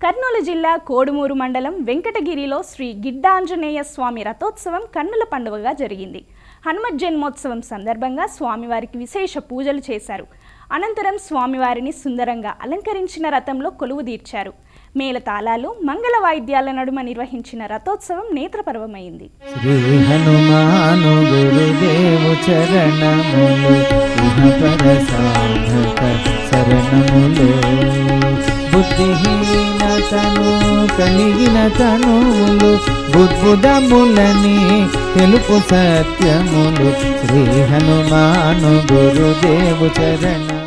కర్నూలు జిల్లా కోడుమూరు మండలం వెంకటగిరిలో శ్రీ గిడ్డాంజనేయ స్వామి రథోత్సవం కన్నుల పండుగగా జరిగింది. హనుమత్ జన్మోత్సవం సందర్భంగా స్వామివారికి విశేష పూజలు చేశారు. అనంతరం స్వామివారిని సుందరంగా అలంకరించిన రథంలో కొలువు తీర్చారు. మేళతాళాలు, మంగళ వాయిద్యాల నడుమ నిర్వహించిన రథోత్సవం నేత్రపర్వమైంది. శ్రీ హనుమాను గురుదేవు చరణములు శరణములు బుద్ధిహీనతను కలిగిన తనువులు బుద్బుదములని తెలుపు సత్యములు శ్రీ హనుమాను గురుదేవు చరణ